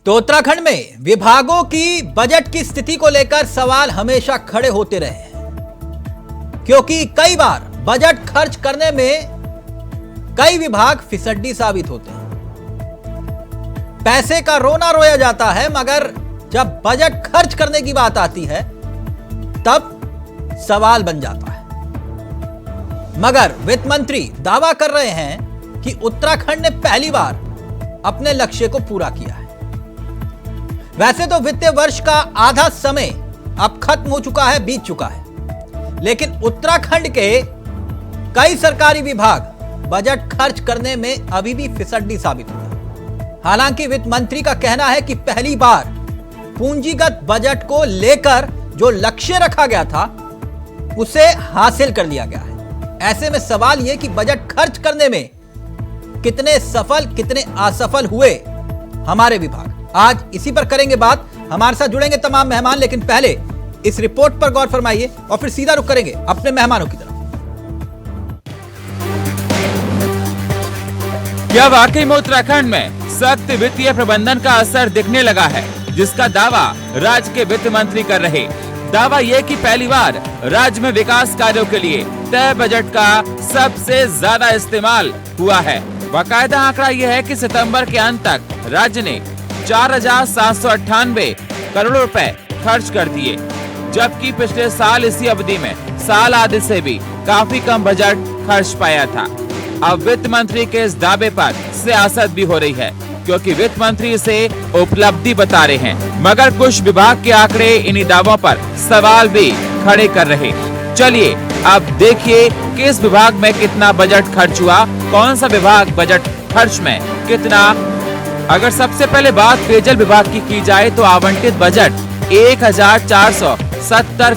तो उत्तराखंड में विभागों की बजट की स्थिति को लेकर सवाल हमेशा खड़े होते रहे हैं, क्योंकि कई बार बजट खर्च करने में कई विभाग फिसड्डी साबित होते हैं। पैसे का रोना रोया जाता है, मगर जब बजट खर्च करने की बात आती है तब सवाल बन जाता है। मगर वित्त मंत्री दावा कर रहे हैं कि उत्तराखंड ने पहली बार अपने लक्ष्य को पूरा किया है। वैसे तो वित्तीय वर्ष का आधा समय अब खत्म हो चुका है, बीत चुका है, लेकिन उत्तराखंड के कई सरकारी विभाग बजट खर्च करने में अभी भी फिसड्डी साबित हुए हैं। हालांकि वित्त मंत्री का कहना है कि पहली बार पूंजीगत बजट को लेकर जो लक्ष्य रखा गया था उसे हासिल कर लिया गया है। ऐसे में सवाल यह कि बजट खर्च करने में कितने सफल कितने असफल हुए हमारे विभाग, आज इसी पर करेंगे बात। हमारे साथ जुड़ेंगे तमाम मेहमान, लेकिन पहले इस रिपोर्ट पर गौर फरमाइए और फिर सीधा रुख करेंगे अपने मेहमानों की तरफ। क्या वाकई में उत्तराखंड में सख्त वित्तीय प्रबंधन का असर दिखने लगा है, जिसका दावा राज्य के वित्त मंत्री कर रहे। दावा यह कि पहली बार राज्य में विकास कार्यों के लिए तय बजट का सबसे ज्यादा इस्तेमाल हुआ है। बाकायदा आंकड़ा यह है कि सितंबर के अंत तक राज्य ने 4,798 करोड़ रुपए खर्च कर दिए, जबकि पिछले साल इसी अवधि में साल आधे से भी काफी कम बजट खर्च पाया था। अब वित्त मंत्री के इस दावे पर सियासत भी हो रही है, क्योंकि वित्त मंत्री इसे उपलब्धि बता रहे हैं, मगर कुछ विभाग के आंकड़े इन्हीं दावों पर सवाल भी खड़े कर रहे। चलिए अब देखिए किस विभाग में कितना बजट खर्च हुआ, कौन सा विभाग बजट खर्च में कितना। अगर सबसे पहले बात पेयजल विभाग की जाए तो आवंटित बजट 1,470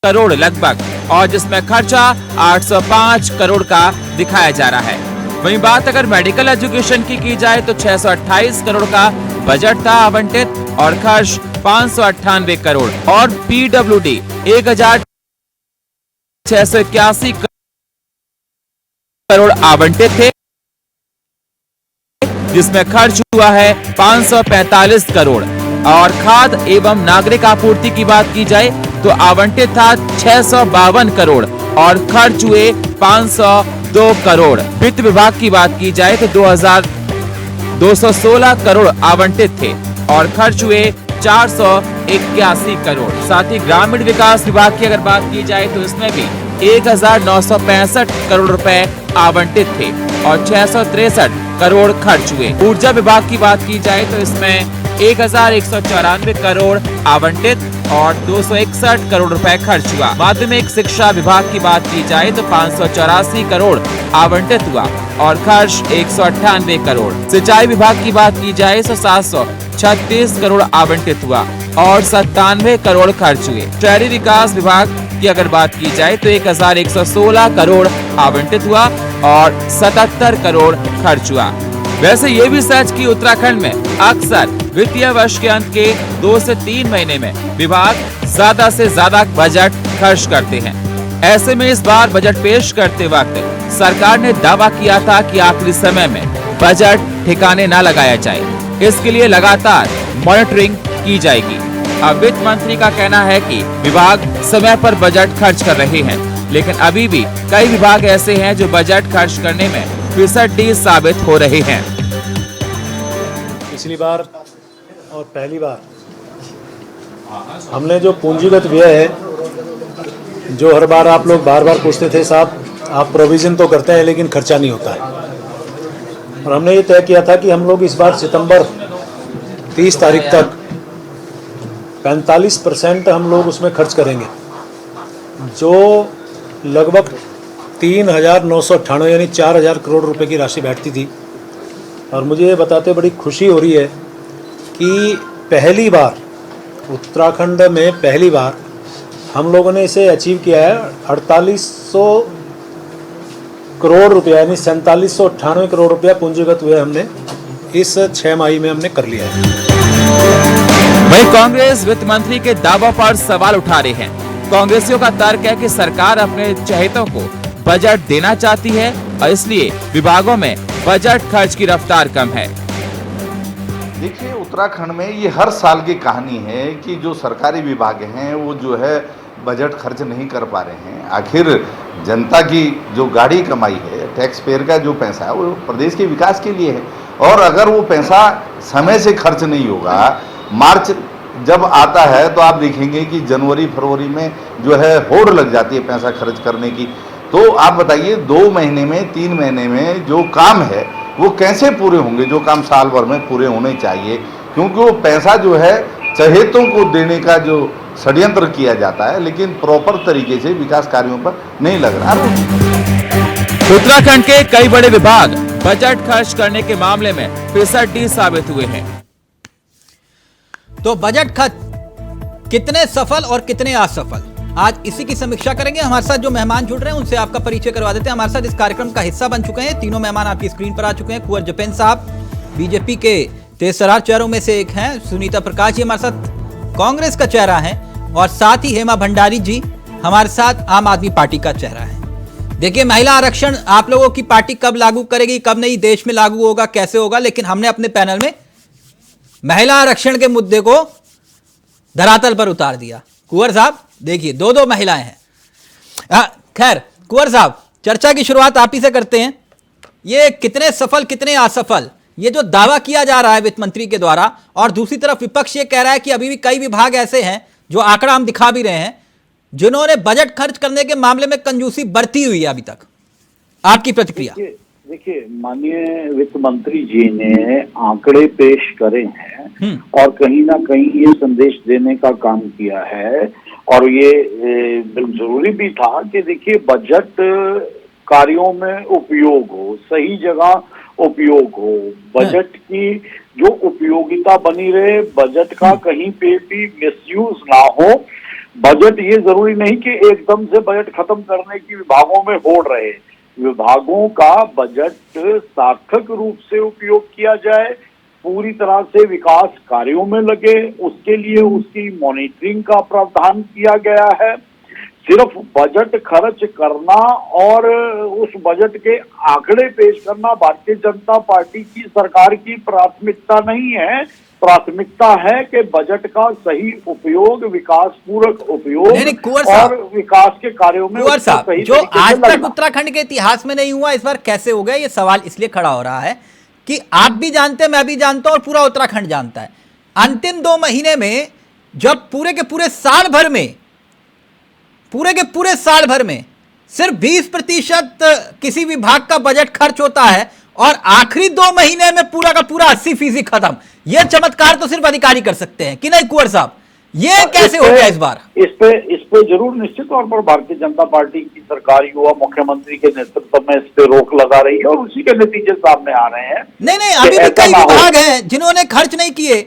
करोड़ लगभग, और जिसमें खर्चा 805 करोड़ का दिखाया जा रहा है। वहीं बात अगर मेडिकल एजुकेशन की जाए तो 628 करोड़ का बजट था आवंटित और खर्च 598 करोड़, और पीडब्ल्यूडी 1,681 करोड़ आवंटित थे, जिसमें खर्च हुआ है 545 करोड़। और खाद्य एवं नागरिक आपूर्ति की बात की जाए तो आवंटित था 652 करोड़ और खर्च हुए 502 करोड़। वित्त विभाग की बात की जाए तो 2,216 करोड़ आवंटित थे और खर्च हुए 481 करोड़। साथ ही ग्रामीण विकास विभाग की अगर बात की जाए तो इसमें भी 1,965 करोड़ रुपए आवंटित थे और 663 करोड़ खर्च हुए। ऊर्जा विभाग की बात की जाए तो इसमें 1,194 करोड़ आवंटित और 261 करोड़ रुपए खर्च हुआ। माध्यमिक शिक्षा विभाग की बात की जाए तो 584 करोड़ आवंटित हुआ और खर्च 198 करोड़। सिंचाई विभाग की बात की जाए तो 736 करोड़ आवंटित हुआ और 97 करोड़ खर्च हुए। शहरी विकास विभाग की अगर बात की जाए तो 1,116 करोड़ आवंटित हुआ और 77 करोड़ खर्च हुआ। वैसे ये भी सच कि उत्तराखंड में अक्सर वित्तीय वर्ष के अंत के 2 से 3 महीने में विभाग ज्यादा से ज्यादा बजट खर्च करते हैं। ऐसे में इस बार बजट पेश करते वक्त सरकार ने दावा किया था कि आखिरी समय में बजट ठिकाने न लगाया जाए, इसके लिए लगातार मॉनिटरिंग की जाएगी। अब वित्त मंत्री का कहना है कि विभाग समय पर बजट खर्च कर रहे हैं, लेकिन अभी भी कई विभाग ऐसे हैं जो बजट खर्च करने में फिसड्डी साबित हो रहे हैं। पिछली बार और पहली बार हमने जो पूंजीगत व्यय है, जो हर बार आप लोग बार बार पूछते थे साहब आप प्रोविजन तो करते हैं लेकिन खर्चा नहीं होता है, और हमने ये तय किया था कि हम लोग इस बार सितंबर 30 तारीख तक 45% हम लोग उसमें खर्च करेंगे, जो लगभग 3,998 यानी 4,000 करोड़ रुपए की राशि बैठती थी। और मुझे ये बताते बड़ी खुशी हो रही है कि पहली बार उत्तराखंड में पहली बार हम लोगों ने इसे अचीव किया है। 4,800 करोड़ रुपया यानी 4,798 करोड़ रुपया पूंजीगत हुए हमने इस 6 माही में हमने कर लिया है। वहीं कांग्रेस वित्त मंत्री के दावों पर सवाल उठा रहे हैं। कांग्रेसियों का तर्क है कि सरकार अपने चहेतों को बजट देना चाहती है और इसलिए विभागों में बजट खर्च की रफ्तार कम है। देखिए, उत्तराखंड में ये हर साल की कहानी है कि जो सरकारी विभाग हैं वो जो है बजट खर्च नहीं कर पा रहे हैं। आखिर जनता की जो गाड़ी कमाई है, टैक्स पेयर का जो पैसा है वो प्रदेश के विकास के लिए है, और अगर वो पैसा समय से खर्च नहीं होगा, मार्च जब आता है तो आप देखेंगे कि जनवरी फरवरी में जो है होड़ लग जाती है पैसा खर्च करने की। तो आप बताइए 2 महीने में 3 महीने में जो काम है वो कैसे पूरे होंगे, जो काम साल भर में पूरे होने चाहिए, क्योंकि वो पैसा जो है चहेतों को देने का जो षड्यंत्र किया जाता है, लेकिन प्रॉपर तरीके से विकास कार्यों पर नहीं लग रहा। उत्तराखंड के कई बड़े विभाग बजट खर्च करने के मामले में फिसड्डी साबित हुए हैं। तो बजट खर्च कितने सफल और कितने असफल, आज इसी की समीक्षा करेंगे। हमारे साथ जो मेहमान जुड़ रहे हैं उनसे आपका परिचय करवा देते हैं। हमारे साथ इस कार्यक्रम का हिस्सा बन चुके हैं तीनों मेहमान, आपकी स्क्रीन पर आ चुके हैं। कुंवर जपैन साहब बीजेपी के तेजतर्रार चेहरों में से एक हैं। सुनीता प्रकाश जी हमारे साथ कांग्रेस का चेहरा है, और साथ ही हेमा भंडारी जी हमारे साथ आम आदमी पार्टी का चेहरा है। देखिए, महिला आरक्षण आप लोगों की पार्टी कब लागू करेगी, कब नहीं, देश में लागू होगा, कैसे होगा, लेकिन हमने अपने पैनल में महिला आरक्षण के मुद्दे को धरातल पर उतार दिया। कुंवर साहब देखिए, 2 महिलाएं हैं। खैर कुंवर साहब, चर्चा की शुरुआत आप ही से करते हैं। ये कितने सफल कितने असफल, ये जो दावा किया जा रहा है वित्त मंत्री के द्वारा, और दूसरी तरफ विपक्ष ये कह रहा है कि अभी भी कई विभाग ऐसे हैं, जो आंकड़ा हम दिखा भी रहे हैं, जिन्होंने बजट खर्च करने के मामले में कंजूसी बरती हुई है अभी तक। आपकी प्रतिक्रिया? देखिए, माननीय वित्त मंत्री जी ने आंकड़े पेश करे हैं और कहीं ना कहीं ये संदेश देने का काम किया है, और ये बिल्कुल जरूरी भी था कि देखिए बजट कार्यों में उपयोग हो, सही जगह उपयोग हो, बजट की जो उपयोगिता बनी रहे, बजट का कहीं पे भी मिसयूज ना हो। बजट ये जरूरी नहीं कि एकदम से बजट खत्म करने की विभागों में होड़ रहे, विभागों का बजट सार्थक रूप से उपयोग किया जाए, पूरी तरह से विकास कार्यों में लगे, उसके लिए उसकी मॉनिटरिंग का प्रावधान किया गया है। सिर्फ बजट खर्च करना और उस बजट के आंकड़े पेश करना भारतीय जनता पार्टी की सरकार की प्राथमिकता नहीं है। प्राथमिकता है कि बजट का सही उपयोग, विकास पूरक उपयोग और विकास के कार्यों में कुंवर साहब, जो आज तक उत्तराखंड के इतिहास में नहीं हुआ, इस बार कैसे हो गया? ये सवाल इसलिए खड़ा हो रहा है कि आप भी जानते हैं, मैं भी जानता हूं, और पूरा उत्तराखंड जानता है। अंतिम 2 महीने में जब पूरे के पूरे साल भर में सिर्फ 20% किसी विभाग का बजट खर्च होता है, और आखिरी 2 महीने में पूरा का पूरा 80% खत्म। यह चमत्कार तो सिर्फ अधिकारी कर सकते हैं, कि नहीं कुंवर साहब? ये कैसे हो गया इस बार? इस पे जरूर निश्चित तौर पर भारतीय जनता पार्टी की सरकार युवा मुख्यमंत्री के नेतृत्व में इस पे रोक लगा रही है, और उसी के नतीजे सामने आ रहे हैं। नहीं, अभी भी कई विभाग हैं जिन्होंने खर्च नहीं किए,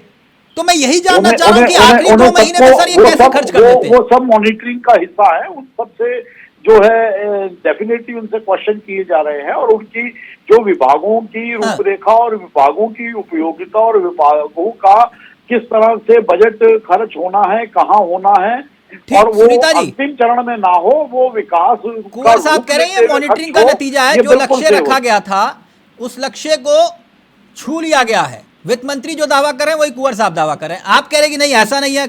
तो मैं यही जानना चाह रहा हूं कि आखिरी 2 महीने में सर ये कैसे खर्च कर देते हैं? वो सब मॉनिटरिंग का हिस्सा है, उन सब से जो है डेफिनेटली उनसे क्वेश्चन किए जा रहे हैं, और उनकी जो विभागों की रूपरेखा और विभागों की उपयोगिता और विभागों का किस तरह से बजट खर्च होना है, कहाँ होना है, और वो अंतिम चरण में ना हो, वो विकास। कुंवर साहब कह रहे हैं मॉनिटरिंग का नतीजा है, जो लक्ष्य रखा गया था उस लक्ष्य को छू लिया गया है। वित्त मंत्री जो दावा कर रहे हैं वही कुंवर साहब दावा कर रहे हैं, आप कह रहे हैं कि नहीं ऐसा नहीं है,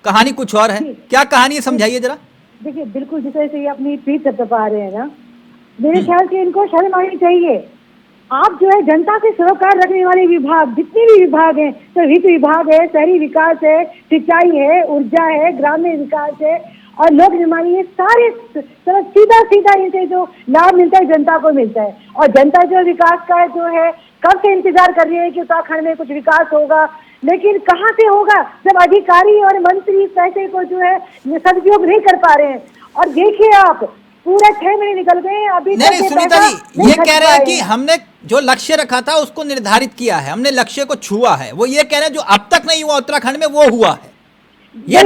कहानी कुछ और है। क्या कहानी है, समझाइए जरा। देखिए, बिल्कुल जिस तरह से ये अपनी पीठ दबा रहे हैं ना, मेरे ख्याल से इनको शर्म आनी चाहिए। आप जो है जनता से सरोकार रखने वाले विभाग, जितने भी विभाग हैं, तो वित्त विभाग है, शहरी विकास है, सिंचाई है, ऊर्जा है, ग्रामीण विकास है और लोक निर्माण, ये सारे सीधा इनसे जो लाभ मिलता है जनता को मिलता है। और जनता जो विकास का जो है कब से इंतजार कर रही है कि उत्तराखंड में कुछ विकास होगा, लेकिन कहाँ से होगा जब अधिकारी और मंत्री इस पैसे को जो है सदुपयोग नहीं कर पा रहे हैं। और देखिए आप, पूरे 6 महीने निकल गए, अभी नहीं सुनीता जी, ये कह रहे हैं कि हमने जो लक्ष्य रखा था उसको निर्धारित किया है, हमने लक्ष्य को छुआ है। वो ये कह रहे हैं जो अब तक नहीं हुआ उत्तराखंड में वो हुआ है। ये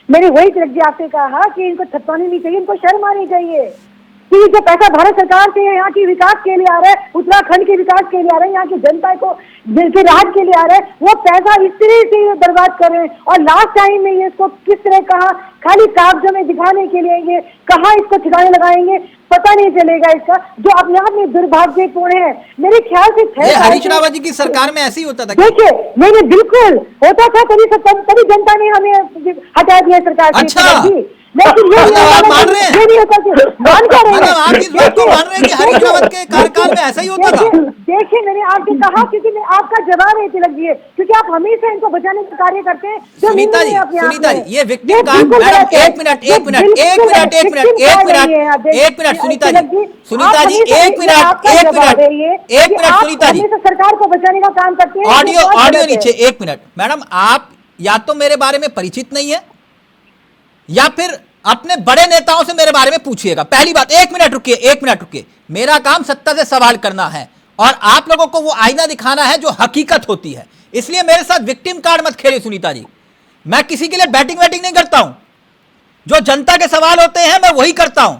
मैंने वही आपसे कहा कि इनको थपथपानी नहीं चाहिए, इनको शर्म आनी चाहिए। कि जो पैसा भारत सरकार से यहाँ के विकास के लिए आ रहा है, उत्तराखंड के विकास के लिए आ रहा है, यहाँ की जनता को के राहत के लिए आ रहा है, वो पैसा इस तरह से ये बर्बाद कर रहे हैं। और लास्ट टाइम में ये इसको किस तरह कहा, खाली कागजों में दिखाने के लिए ये कहाँ इसको ठिकाने लगाएंगे पता नहीं चलेगा इसका, जो अपने आप में दुर्भाग्यपूर्ण है। मेरे ख्याल से हरीश रावत जी की सरकार में ऐसे ही होता था। देखिए नहीं बिल्कुल होता था, तभी जनता ने हमें हटा दिया सरकार से। अच्छा, लेकिन आप मान रहे हैं, ये नहीं होता मान कर रहे हैं, आप इस बात को मान रहे हैं कि हरीश रावत के कार्यकाल में ऐसा ही होता था? देखिए मैंने आपसे कहा, क्योंकि आपका जवाब है तिलक जी, क्योंकि आप हमेशा इनको बचाने का कार्य करते हैं। सुनीता जी, ये विक्टिम कार्ड, मैडम एक मिनट, सुनीता जी, सुनीता जी, सरकार को बचाने का काम करते हैं। ऑडियो नीचे, एक मिनट मैडम, आप या तो मेरे बारे में परिचित नहीं है या फिर अपने बड़े नेताओं से मेरे बारे में पूछिएगा। पहली बात, एक मिनट रुकिए, मेरा काम सत्ता से सवाल करना है और आप लोगों को वो आईना दिखाना है जो हकीकत होती है, इसलिए मेरे साथ विक्टिम कार्ड मत खेलिए सुनीता जी। मैं किसी के लिए बैटिंग नहीं करता हूं, जो जनता के सवाल होते हैं मैं वही करता हूं,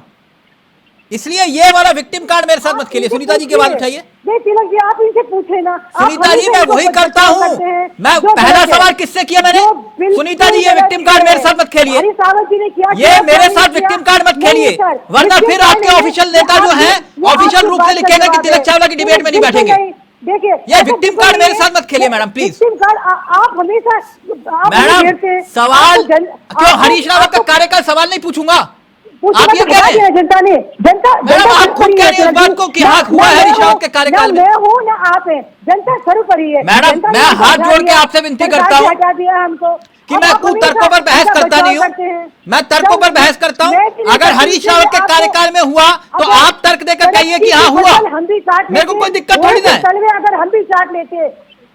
इसलिए ये वाला विक्टिम कार्ड मेरे साथ मत खेलिए। सुनीता जी की बात उठाइए। तिलक जी आप इनसे पूछे ना। सुनीता जी मैं वही करता हूँ, मैं पहला सवाल किससे किया मैंने? सुनीता जी ये विक्टिम कार्ड मेरे साथ मत खेलिए, ये मेरे साथ विक्टिम कार्ड मत खेलिए, वरना फिर आपके ऑफिशियल नेता जो है ऑफिशियल रूप से लिखेंगे कि तिलक चावला की डिबेट में नहीं बैठेंगे। देखिए ये विक्टिम कार्ड मेरे साथ मत खेलिए मैडम प्लीज। विक्टिम कार्ड आप हमेशा मैडम सवाल क्यों, हरीश रावत का कार्यकाल सवाल नहीं पूछूंगा? आप ये कह रहे हैं जनता मैडम, आप खुद कह रही हैं इस बात को कि हाँ हुआ है हरीश रावत के कार्यकाल में। मैं हूँ ना आप हैं, जनता सर्वोपरि है। मैडम मैं हाथ जोड़ के आपसे विनती करता हूँ कि मैं तर्कों पर बहस करता नहीं हूँ, मैं तर्कों पर बहस करता हूँ। अगर हरीश रावत के कार्यकाल में हुआ तो आप तर्क देकर कहिए कि हाँ हुआ, मेरे को कोई दिक्कत थोड़ी ना है। अगर हम भी काट लेते,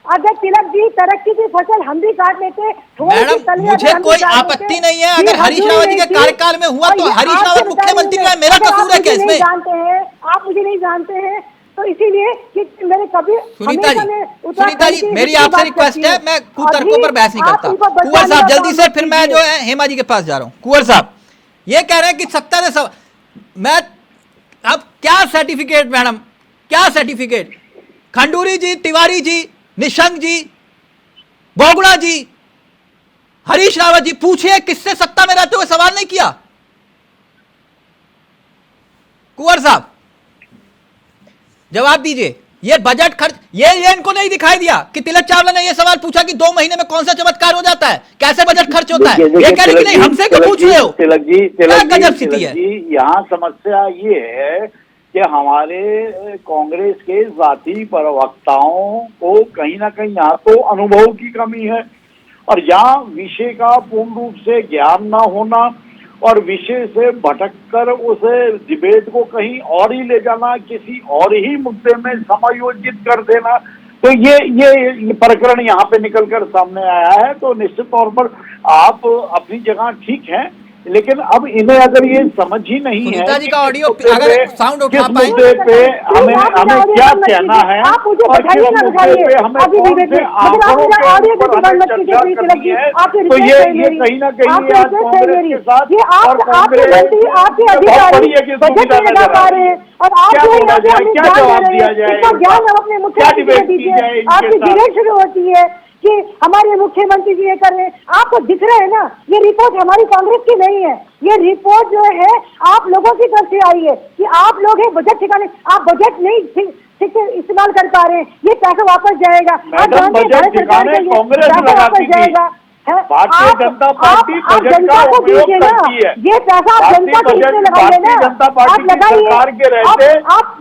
अगर तिलक जी तरक्की की फसल हम भी काट लेते, मैडम मुझे कोई आपत्ति नहीं है अगर हरीश रावत जी के कार्यकाल में हुआ तो हरीश रावत मुख्यमंत्री रहे, मेरा कसूर है क्या इसमें? जानते हैं आप, मुझे नहीं जानते हैं, तो इसीलिए कि मैंने कभी सुनीता जी मेरी आपसे रिक्वेस्ट है, मैं कुतर्कों पर बहस नहीं करता। कुंवर साहब जल्दी से, फिर मैं जो है हेमा जी के पास जा रहा हूँ। कुंवर साहब ये कह रहे हैं कि सत्ता से मैं अब क्या सर्टिफिकेट मैडम, क्या सर्टिफिकेट? खंडूरी जी, तिवारी जी, निशंक जी, बोगड़ा जी, हरीश रावत जी, पूछिए किससे सत्ता में रहते हुए सवाल नहीं किया? कुंवर साहब जवाब दीजिए। ये बजट खर्च ये इनको नहीं दिखाई दिया कि तिलक चावला ने ये सवाल पूछा कि 2 महीने में कौन सा चमत्कार हो जाता है, कैसे बजट खर्च होता है? ये कह रहे कि नहीं हमसे क्यों पूछ रहे हो? तिलक गजब स्थिति है। यहाँ समस्या ये है कि हमारे कांग्रेस के जाती प्रवक्ताओं को कहीं ना कहीं यहाँ तो अनुभव की कमी है, और यहाँ विषय का पूर्ण रूप से ज्ञान ना होना और विषय से भटककर उस डिबेट को कहीं और ही ले जाना, किसी और ही मुद्दे में समायोजित कर देना, तो ये प्रकरण यहाँ पे निकलकर सामने आया है। तो निश्चित तौर पर आप अपनी जगह ठीक हैं, लेकिन अब इन्हें अगर ये समझ ही नहीं है सुनीता जी का ऑडियो अगर साउंड उठा पाए, मुद्दे पे हमें क्या कहना है आप मुझे और किस बताइए ना, मुद्दे पे हमें कौन से आंकड़ों के ऊपर हमें चर्चा करनी है, तो ये कहीं ना कहीं आज कांग्रेस के साथ और कांग्रेस बहुत बड़ी एक सुविधा नजर आ रही है। क्या बोला जाए, क्या जवाब दिया जाए, क्या डिबेट की जाए इनके साथ? होती है कि हमारे मुख्यमंत्री जी ये कर रहे हैं, आपको दिख रहा है ना, ये रिपोर्ट हमारी कांग्रेस की नहीं है, ये रिपोर्ट जो है आप लोगों की तरफ से आई है कि आप लोग हैं बजट ठिकाने, आप बजट नहीं ठीक से इस्तेमाल कर पा रहे हैं, ये पैसा वापस जाएगा। बजट ठिकाने कांग्रेस लगाती थी, भारतीय जनता पार्टी बजट का उपयोग करती है। ये पैसा आप जनता के लिए लगाइए ना, जनता पार्टी की सरकार के रहते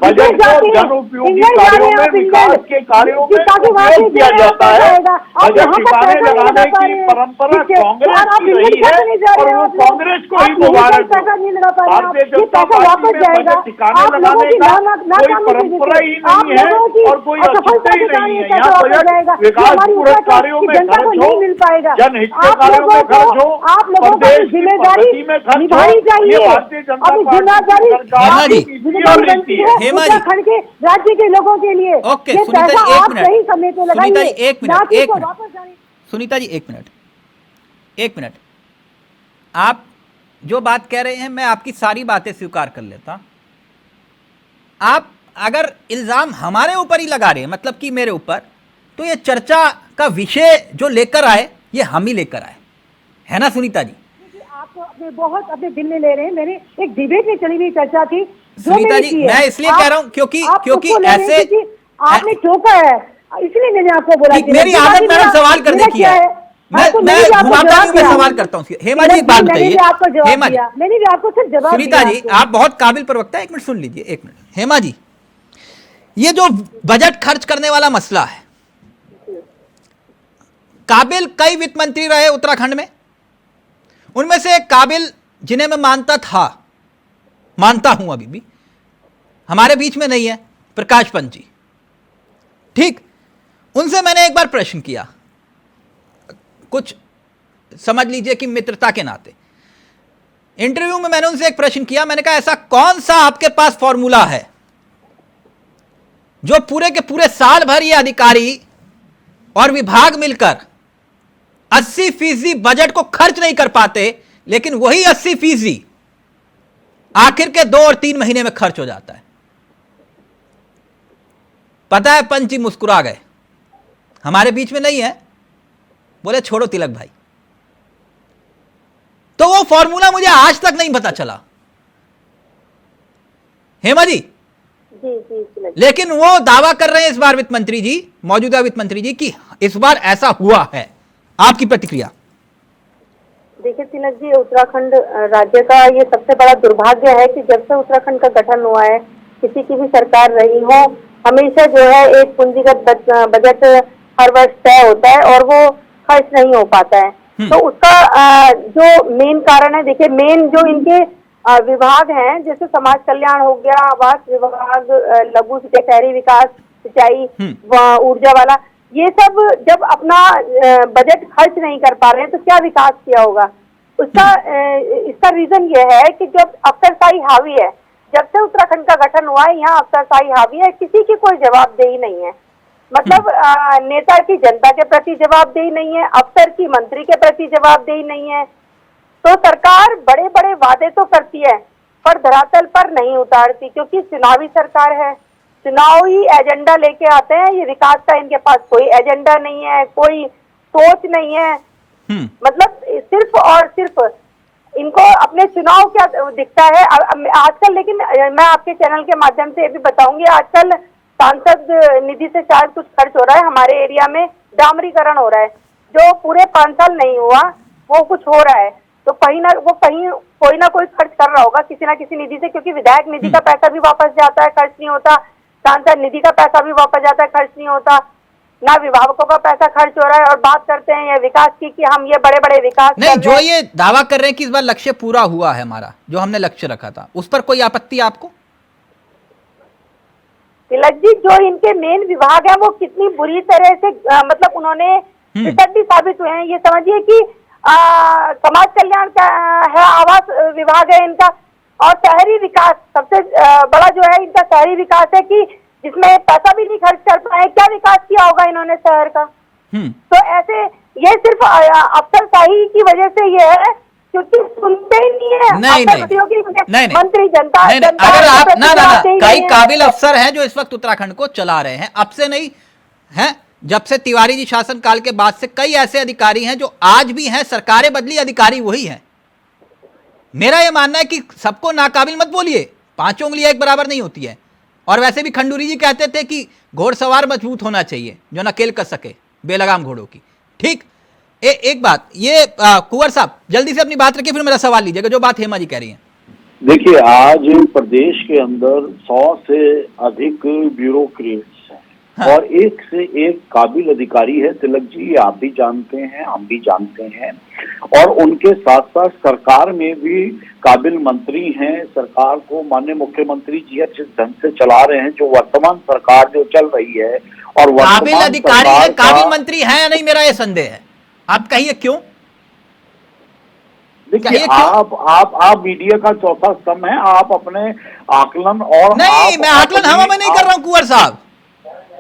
बजट को जन उपयोगी कार्यों में, विकास के कार्यों में उपयोग किया जाता है। बजट ठिकाने लगाने की परंपरा कांग्रेस की रही है और वो कांग्रेस को ही मुबारक। भारतीय जनता पार्टी में बजट ठिकाने लगाने का कोई परंपरा ही नहीं है और कोई औचित्य ही नहीं है। यहाँ बजट विकास पूरक कार्यों में खर्च हो, जनहित के कार्यों में खर्च हो, प्रदेश की प्रगति में खर्च हो, ये भारतीय जनता पार्टी सरकार की नीति है। उत्तराखंड के राज्य के लोगों के लिए ओके सुनीता जी एक मिनट, एक मिनट, आप जो बात कह रहे हैं मैं आपकी सारी बातें स्वीकार कर लेता, आप अगर इल्जाम हमारे ऊपर ही लगा रहे हैं, मतलब कि मेरे ऊपर, तो ये चर्चा का विषय जो लेकर आए ये हम ही लेकर आए, है ना सुनीता जी? आप बहुत अपने दिल में ले रहे हैं। मैंने एक डिबेट में चली हुई चर्चा थी सुनीता जी, मैं इसलिए कह रहा हूं क्योंकि ऐसे आपने टोका है, इसलिए मैंने आपको बोला कि मेरी आदत मैडम सवाल करने की है। मैं घुमाता हूं, मैं सवाल करता हूं। हेमा जी एक बात बताइए, हेमा जी, मैंने भी आपको सिर्फ जवाब सुनीता जी आप बहुत काबिल प्रवक्ता है, एक मिनट सुन लीजिए, एक मिनट। हेमा जी, ये जो बजट खर्च करने वाला मसला है, काबिल कई वित्त मंत्री रहे उत्तराखंड में, उनमें से एक काबिल जिन्हें मैं मानता हूं अभी भी, हमारे बीच में नहीं है, प्रकाश पंत जी। ठीक, उनसे मैंने एक बार प्रश्न किया, कुछ समझ लीजिए कि मित्रता के नाते, इंटरव्यू में मैंने उनसे एक प्रश्न किया, मैंने कहा ऐसा कौन सा आपके पास फॉर्मूला है जो पूरे के पूरे साल भर ये अधिकारी और विभाग मिलकर 80% बजट को खर्च नहीं कर पाते, लेकिन वही 80% आखिर के 2 और 3 महीने में खर्च हो जाता है। पता है, पंच जी मुस्कुरा गए, हमारे बीच में नहीं है, बोले छोड़ो तिलक भाई। तो वो फॉर्मूला मुझे आज तक नहीं पता चला, हेमा जी। जी। लेकिन वो दावा कर रहे हैं इस बार वित्त मंत्री जी, मौजूदा वित्त मंत्री जी, कि इस बार ऐसा हुआ है। आपकी प्रतिक्रिया? देखिए तिलक जी, उत्तराखंड राज्य का ये सबसे बड़ा दुर्भाग्य है कि जब से उत्तराखंड का गठन हुआ है, किसी की भी सरकार रही हो, हमेशा जो है एक पूंजीगत बजट हर वर्ष तय होता है और वो खर्च नहीं हो पाता है। तो उसका जो मेन कारण है, देखिए मेन जो इनके विभाग हैं, जैसे समाज कल्याण हो गया, आवास विभाग, लघु शहरी विकास, सिंचाई, ऊर्जा वाला, ये सब जब अपना बजट खर्च नहीं कर पा रहे हैं तो क्या विकास किया होगा? इसका रीजन ये है कि जब अफसरशाही हावी है, जब से उत्तराखंड का गठन हुआ है यहाँ अफसरशाही हावी है, किसी की कोई जवाबदेही नहीं है। मतलब नेता की जनता के प्रति जवाबदेही नहीं है, अफसर की मंत्री के प्रति जवाबदेही नहीं है। तो सरकार बड़े बड़े वादे तो करती है पर धरातल पर नहीं उतारती, क्योंकि चुनावी सरकार है, चुनावी एजेंडा लेके आते हैं। ये विकास का इनके पास कोई एजेंडा नहीं है, कोई सोच नहीं है। मतलब सिर्फ और सिर्फ इनको अपने चुनाव क्या दिखता है आजकल। लेकिन मैं आपके चैनल के माध्यम से ये भी बताऊंगी, आजकल सांसद निधि से शायद कुछ खर्च हो रहा है हमारे एरिया में, डामरीकरण हो रहा है, जो पूरे 5 साल नहीं हुआ वो कुछ हो रहा है। तो कहीं कोई ना कोई खर्च कर रहा होगा किसी ना किसी निधि से, क्योंकि विधायक निधि का पैसा भी वापस जाता है, खर्च नहीं होता, सांसद निधि का पैसा भी वापस जाता है, खर्च नहीं होता, ना विभागों का पैसा खर्च हो रहा है। और बात करते हैं ये विकास की कि हम ये बड़े बड़े विकास नहीं, जो ये दावा कर रहे हैं कि इस बार लक्ष्य पूरा हुआ है हमारा, जो हमने लक्ष्य रखा था, उस पर कोई आपत्ति आपको? तिलक जी, जो इनके मेन विभाग है वो कितनी बुरी तरह से मतलब उन्होंने विसर्जित साबित हुए हैं। ये समझिए कि समाज कल्याण का है, आवास विभाग है इनका, और शहरी विकास सबसे बड़ा जो है इनका शहरी विकास है, कि जिसमें पैसा भी नहीं खर्च कर पाए। क्या विकास किया होगा इन्होंने शहर का? तो ऐसे ये सिर्फ अफसरशाही की वजह से ये है, क्योंकि सुनते ही नहीं है। नहीं, मंत्री जनता अगर आप ना कई काबिल अफसर हैं जो इस वक्त उत्तराखंड को चला रहे हैं, अब से नहीं है, जब से तिवारी जी शासन काल के बाद से कई ऐसे अधिकारी हैं जो आज भी हैं, सरकारें बदली, अधिकारी वही हैं। मेरा यह मानना है कि सबको नाकाबिल मत बोलिए, 5 उंगलियां एक बराबर नहीं होती है। और वैसे भी खंडूरी जी कहते थे कि घोड़सवार मजबूत होना चाहिए जो नकेल कर सके बेलगाम घोड़ों की। ठीक, एक बात ये कुंवर साहब जल्दी से अपनी बात रखिए, फिर मेरा सवाल लीजिएगा, जो बात हेमा जी कह रही हैं। देखिए, आज प्रदेश के अंदर 100 से अधिक ब्यूरोक्रेट्स हैं। हाँ। और एक से एक काबिल अधिकारी है तिलक जी, आप भी जानते हैं, हम भी जानते हैं। और उनके साथ साथ सरकार में भी काबिल मंत्री हैं। सरकार को माननीय मुख्यमंत्री जी जिस ढंग से चला रहे हैं, जो वर्तमान सरकार जो चल रही है, और काबिल अधिकारी है, काबिल मंत्री है या नहीं, मेरा ये संदेह है। आप कहिए क्यों? देखिए, आप मीडिया का चौथा स्तंभ है, आप अपने आकलन और नहीं, मैं आकलन हवा में नहीं कर रहा हूं कुंवर साहब,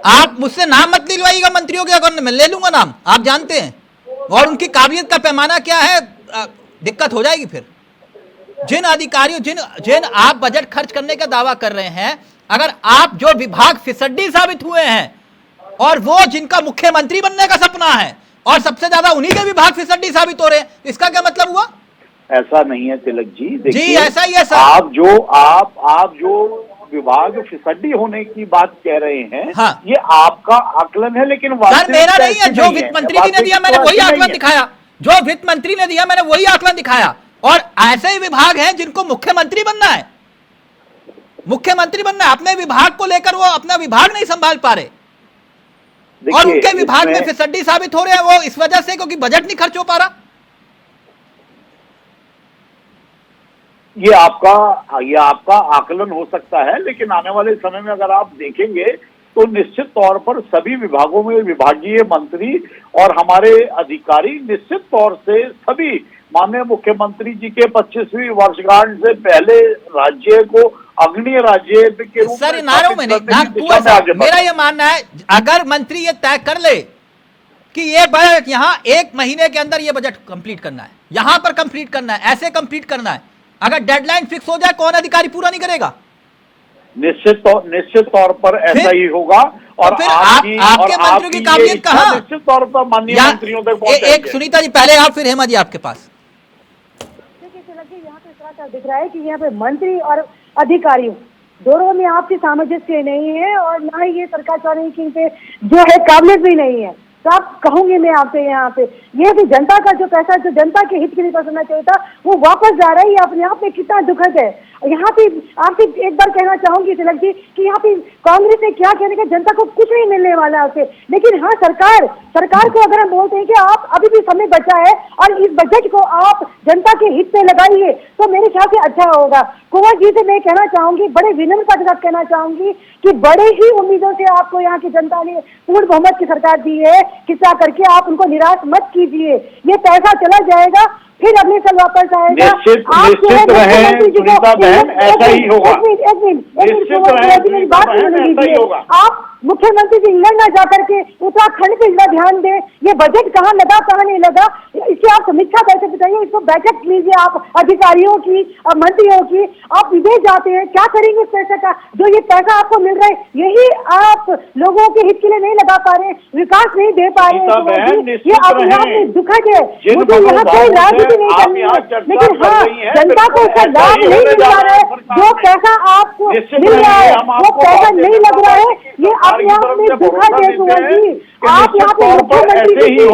आप मुझसे नाम मत दिलवाइएगा मंत्रियों के, अगर मैं ले लूंगा नाम, आप जानते हैं, और उनकी काबिलियत का पैमाना क्या है, दिक्कत हो जाएगी फिर। जिन अधिकारियों जिन आप बजट खर्च करने का दावा कर रहे हैं, अगर आप जो विभाग फिसड्डी साबित हुए हैं और वो जिनका मुख्यमंत्री बनने का सपना है और सबसे ज्यादा उन्हीं के विभाग फिसड्डी साबित हो रहे हैं, इसका क्या मतलब हुआ? ऐसा नहीं है तिलक जी, जी देखिए ऐसा ही है सर। आप जो विभाग फिसड्डी होने की बात कह रहे हैं, हाँ। ये आपका आकलन है, लेकिन सर मेरा नहीं है, जो वित्त मंत्री जी ने दिया मैंने वही आकलन दिखाया, जो वित्त मंत्री ने दिया मैंने वही आकलन दिखाया। और ऐसे ही विभाग हैं जिनको मुख्यमंत्री बनना है, मुख्यमंत्री बनना है, अपने विभाग को लेकर वो अपना विभाग नहीं संभाल पा रहे और उनके विभाग में फिसड्डी साबित हो रहे हैं वो इस वजह से क्योंकि बजट नहीं खर्च हो पा रहा। ये आपका आकलन हो सकता है, लेकिन आने वाले समय में अगर आप देखेंगे तो निश्चित तौर पर सभी विभागों में विभागीय मंत्री और हमारे अधिकारी निश्चित तौर से सभी माननीय मुख्यमंत्री जी के 25वीं वर्षगांठ से पहले राज्य को अग्रणीय राज्य के रूप सर में नारों में नहीं, मेरा ये मानना है अगर मंत्री ये तय कर ले कि ये बजट यहाँ 1 महीने के अंदर ये बजट कंप्लीट करना है, यहां पर कंप्लीट करना है, ऐसे कंप्लीट करना है, अगर डेडलाइन फिक्स हो जाए कौन अधिकारी पूरा नहीं करेगा? निश्चित तौर पर ऐसा ही होगा। और फिर आपके मंत्रियों की काबिलियत कहाँ? निश्चित तौर पर माननीय मंत्रियों तक पहुंचेंगे। एक सुनीता जी पहले आप फिर हेमा जी आपके पास। यहाँ पे साफ दिख रहा है कि यहाँ पे मंत्री और अधिकारियों दोनों में आपसी सामंजस्य नहीं है और ना ही ये सरकार चाह रही कि इन पे जो है काबिलियत भी नहीं है। तो आप कहूंगी मैं आपसे यहाँ पे ये कि जनता का जो पैसा जो जनता के हित के लिए करना चाहिए था वो वापस जा रहा है, ये अपने आप में कितना दुखद है। यहाँ पे आपसे एक बार कहना चाहूंगी तिलक जी कि यहाँ पे कांग्रेस ने क्या कहने का, जनता को कुछ नहीं मिलने वाला है उससे, लेकिन हाँ सरकार को अगर हम बोलते हैं कि आप अभी भी समय बचा है और इस बजट को आप जनता के हित में लगाइए तो मेरे ख्याल से अच्छा होगा। कुंवर जी से मैं कहना चाहूंगी, बड़े विनम्रता के साथ कहना चाहूंगी कि बड़े ही उम्मीदों से आपको यहाँ की जनता ने पूर्ण बहुमत की सरकार दी है, कृपया करके आप उनको निराश मत कीजिए। ये पैसा चला जाएगा फिर अगले साल वापस आएगा। निश्चित रहें सुनीता बहन, ऐसा ही होगा। बात नहीं लीजिए, आप मुख्यमंत्री जी इंग्लैंड में जाकर के उत्तराखंड पे इतना ध्यान दें, ये बजट कहाँ लगा कहाँ नहीं लगा इसकी आप समीक्षा कैसे बताइए। इसको बैठक लीजिए आप अधिकारियों की और मंत्रियों की। आप विदेश जाते हैं, क्या करेंगे इस पैसे का? जो ये पैसा आपको मिल रहा है यही आप लोगों के हित के लिए नहीं लगा पा रहे, विकास नहीं दे पा रहे, ये अपने आप में दुखद है। मुझे यहाँ कोई राजनीति नहीं करनी है, लेकिन हाँ जनता को उसका लाभ नहीं मिल रहा है, जो पैसा आपको मिल रहा है वो पैसा नहीं लग रहा है, ये अपने आप में दुखद है। कुंवर जी आप यहाँ पे मुख्यमंत्री जी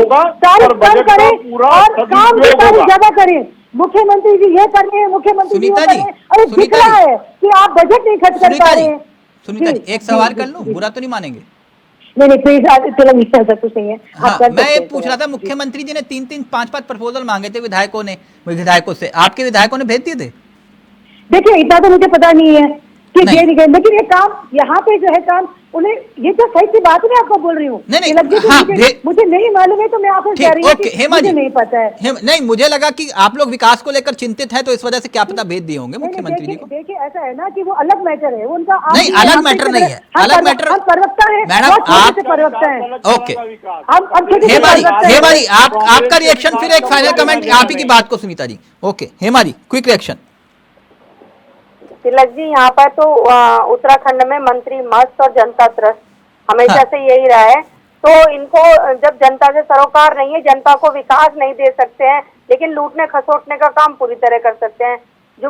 तारीफ कम करें और काम की तारीफ ज्यादा करें। मुख्यमंत्री जी ये कर रहे हैं, मुख्यमंत्री जी अरे दिख रहा है कि आप बजट नहीं खर्च कर पा रहे हैं। सुनीता जी एक सवाल कर लूं, बुरा तो नहीं मानेंगे? नहीं प्लीज चलो कुछ नहीं है। हाँ, मैं ये पूछ रहा था मुख्यमंत्री जी ने 3-3, 5-5 प्रपोजल मांगे थे विधायकों से, आपके विधायकों ने भेज दिए थे? देखिए इतना तो मुझे पता नहीं है कि दे नहीं गए, लेकिन ये काम यहाँ पे जो है काम उन्हें, ये तो सही सी बात मैं आपको बोल रही हूँ। मुझे नहीं मालूम है तो मैं आपको कह रही हूँ मुझे नहीं पता है। नहीं मुझे लगा कि आप लोग विकास को लेकर चिंतित है तो इस वजह से क्या पता भेज दिए होंगे मुख्यमंत्री जी को। देखिए ऐसा है ना कि वो अलग मैटर है उनका। नहीं अलग मैटर नहीं है, अलग मैटर प्रवक्ता है मैडम, आप प्रवक्ता है। ओके हेमा जी आपका रिएक्शन, फिर एक फाइनल कमेंट आप ही की बात को Sunita ji. Okay Hema ji quick reaction. Tilak ji यहाँ पर तो उत्तराखंड में मंत्री मस्त और जनता त्रस्त हमेशा से यही रहा है, तो इनको जब जनता से सरोकार नहीं है, जनता को विकास नहीं दे सकते हैं, लेकिन लूटने खसोटने का काम पूरी तरह कर सकते हैं। जो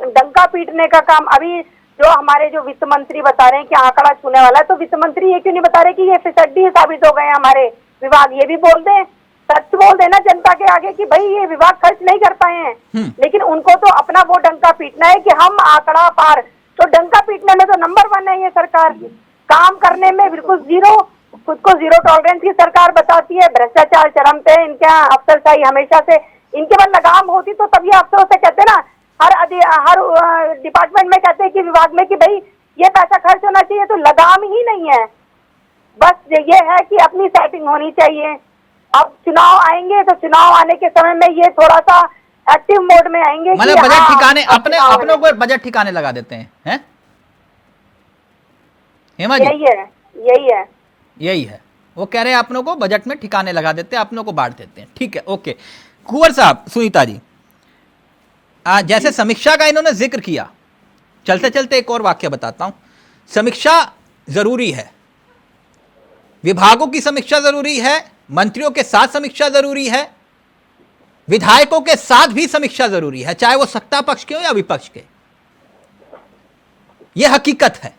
डंका पीटने का काम अभी जो हमारे जो वित्त मंत्री बता रहे हैं कि आंकड़ा छूने वाला है, तो वित्त मंत्री ये क्यों नहीं बता रहे कि ये फिसड्डी साबित हो गए हैं हमारे विभाग? ये भी बोल दें, सच बोल देना जनता के आगे कि भाई ये विभाग खर्च नहीं कर पाए हैं। लेकिन उनको तो अपना वो डंका पीटना है कि हम आंकड़ा पार, तो डंका पीटने में तो नंबर 1 है ये सरकार, काम करने में बिल्कुल जीरो, खुद को जीरो टॉलरेंस की सरकार बताती है। भ्रष्टाचार चरम पे, इनके यहाँ अफसरशाही हमेशा से, इनके पास लगाम होती तो तभी अफसरों से कहते ना, हर डिपार्टमेंट में कहते हैं कि विभाग में कि भाई ये पैसा खर्च होना चाहिए, तो लगाम ही नहीं है। बस ये है कि अपनी सेटिंग होनी चाहिए। अब चुनाव आएंगे तो चुनाव आने के समय में ये थोड़ा सा एक्टिव मोड में आएंगे, मतलब बजट ठिकाने अपने को बजट ठिकाने लगा देते हैं हेमा जी? यही है वो कह रहे हैं, अपनों को बजट में ठिकाने लगा देते हैं, अपनों को बांट देते हैं। ठीक है ओके कुंवर साहब, सुनीता जी जैसे समीक्षा का इन्होंने जिक्र किया, चलते चलते एक और वाक्य बताता हूं। समीक्षा जरूरी है, विभागों की समीक्षा जरूरी है, मंत्रियों के साथ समीक्षा जरूरी है, विधायकों के साथ भी समीक्षा जरूरी है, चाहे वो सत्ता पक्ष के हो या विपक्ष के। यह हकीकत है।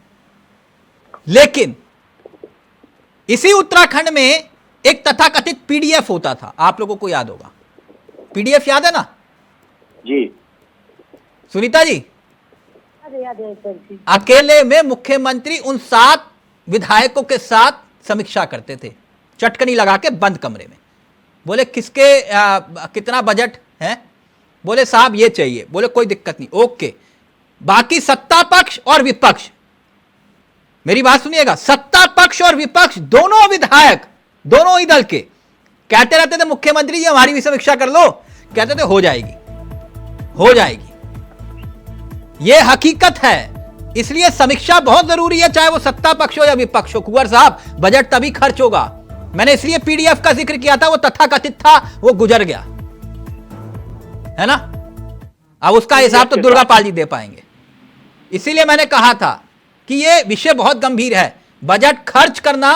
लेकिन इसी उत्तराखंड में एक तथाकथित पीडीएफ होता था, आप लोगों को याद होगा, पीडीएफ याद है ना जी? सुनीता जी? याद है सर जी। अकेले में मुख्यमंत्री उन 7 विधायकों के साथ समीक्षा करते थे, चटकनी लगा के बंद कमरे में। बोले किसके कितना बजट है, बोले साहब ये चाहिए, बोले कोई दिक्कत नहीं, ओके। बाकी सत्ता पक्ष और विपक्ष, मेरी बात सुनिएगा, सत्ता पक्ष और विपक्ष दोनों विधायक दोनों ही दल के कहते रहते थे मुख्यमंत्री जी हमारी भी समीक्षा कर लो, कहते थे हो जाएगी हो जाएगी। यह हकीकत है। इसलिए समीक्षा बहुत जरूरी है, चाहे वो सत्ता पक्ष हो या विपक्ष हो। कुंवर साहब, बजट तभी खर्च होगा। मैंने इसलिए पीडीएफ का जिक्र किया था, वो तथाकथित था, वो गुजर गया है ना। अब उसका हिसाब तो दुर्गा पाल जी दे पाएंगे। इसीलिए मैंने कहा था कि यह विषय बहुत गंभीर है। बजट खर्च करना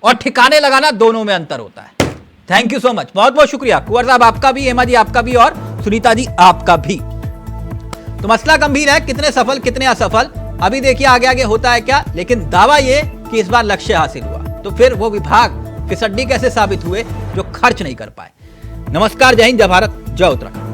और ठिकाने लगाना दोनों में अंतर होता है। थैंक यू सो मच, बहुत बहुत शुक्रिया कुंवर साहब, आपका भी, हेमा जी आपका भी, और सुनीता जी आपका भी। तो मसला गंभीर है, कितने सफल कितने असफल अभी देखिए आगे आगे होता है क्या। लेकिन दावा ये कि इस बार लक्ष्य हासिल हुआ, तो फिर वो विभाग फिसड्डी कैसे साबित हुए जो खर्च नहीं कर पाए। नमस्कार, जय हिंद, जय भारत, जय उत्तराखंड।